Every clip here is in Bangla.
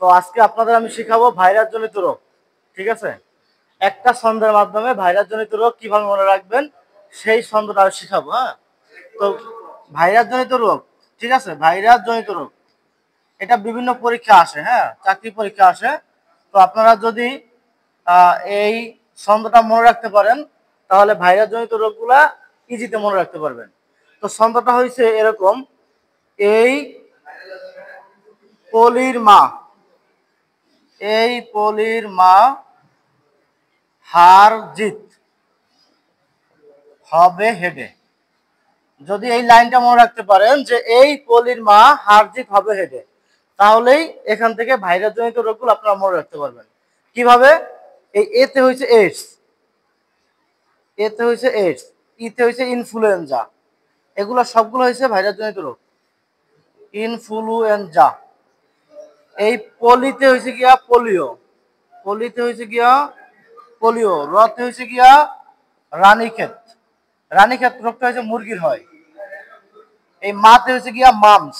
তো আজকে আপনাদের আমি শেখাবো ভাইরাস জনিত রোগ। ঠিক আছে, একটা ছন্দের মাধ্যমে ভাইরাস জনিত রোগ কিভাবে মনে রাখবেন সেই ছন্দটা আমি শেখাবো। হ্যাঁ, তো ভাইরাস জনিত রোগ, ঠিক আছে, ভাইরাস জনিত রোগ এটা বিভিন্ন পরীক্ষা আসে, হ্যাঁ, চাকরি পরীক্ষা আসে। তো আপনারা যদি এই ছন্দটা মনে রাখতে পারেন তাহলে ভাইরাস জনিত রোগগুলা ইজিতে মনে রাখতে পারবেন। তো ছন্দটা হয়েছে এরকম: এই পলির মা, এই পলির মা হার জিত হবে হেডে। যদি এই লাইনটা মনে রাখতে পারেন যে এই পলির মা হার জিত হবে হেডে, তাহলেই এখান থেকে ভাইরাস জনিত রোগগুলো আপনারা মনে রাখতে পারবেন। কিভাবে? এই এতে হয়েছে এইডস, এতে হয়েছে এইডস, ইতে হয়েছে ইনফ্লুয়েঞ্জা, এগুলো সবগুলো হয়েছে ভাইরাস জনিত রোগ, ইনফ্লুয়েঞ্জা। এই পলিতে হয়েছে গিয়া পোলিও, পলিতে হয়েছে গিয়া পোলিও, রতে হয়েছে গিয়া রানীক্ষেত, রানীক্ষেত রোগটা হয়েছে মুরগির হয়। এই মাতে হয়েছে গিয়া মামস,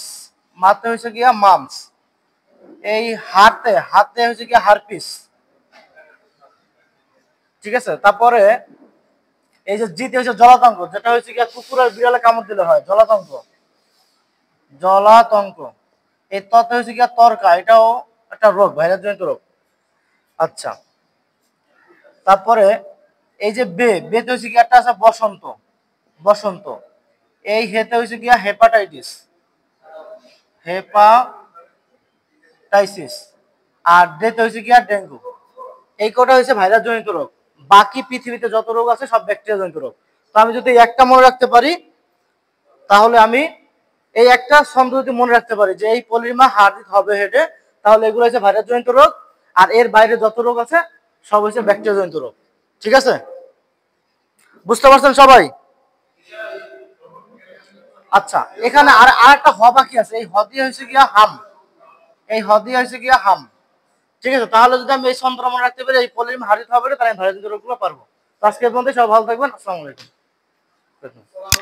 মাতে হয়েছে গিয়া মামস। এই হাতে, হাতে হয়েছে গিয়া হারপিস। ঠিক আছে, তারপরে এই যে জিতে হয়েছে জলাতঙ্ক, যেটা হয়েছে গিয়া কুকুরের বিড়ালে কামড় দিলে হয়, জলাতঙ্ক, জলাতঙ্ক। এই ততে হয়েছে গিয়া তরকা, এটাও একটা রোগ, ভাইরাস জনিত রোগ। আচ্ছা, তারপরে এই যে বেতে হয়েছে গিয়া একটা আছে বসন্ত, বসন্ত। এই হেতে হয়েছে গিয়া হেপাটাইটিস, হেপাটাইটিস। আর ডেতে হয়েছে গিয়া ডেঙ্গু। এই কটা হয়েছে ভাইরাস জনিত রোগ। বাকি পৃথিবীতে যত রোগ আছে সব ব্যাকটেরিয়া জনিত রোগ। তো আমি যদি একটা মনে রাখতে পারি তাহলে আমি এই একটা ছন্দ যদি মনে রাখতে পারি যে এই পলিমা হার হবে হেডে, তাহলে এগুলো হচ্ছে ভাইরাস জনিত রোগ। আর এর বাইরে যত রোগ আছে সব হচ্ছে ব্যাকটেরিয়া জনিত রোগ। ঠিক আছে, বুঝতে পারছেন সবাই? আচ্ছা, এখানে আর একটা হ বাকি আছে, এই হ দিয়ে হয়েছে গিয়া হাম, এই হ দিয়ে হয়েছে গিয়া হাম। ঠিক আছে, তাহলে যদি আমি এই ছন্দ মনে রাখতে পারি এই পলিমা হারিত হবে, তাহলে আমি ভাইরাস জনিত রোগগুলো পারবো। তো আজকে পর্যন্ত সব ভালো থাকবেন। আসসালামু আলাইকুম।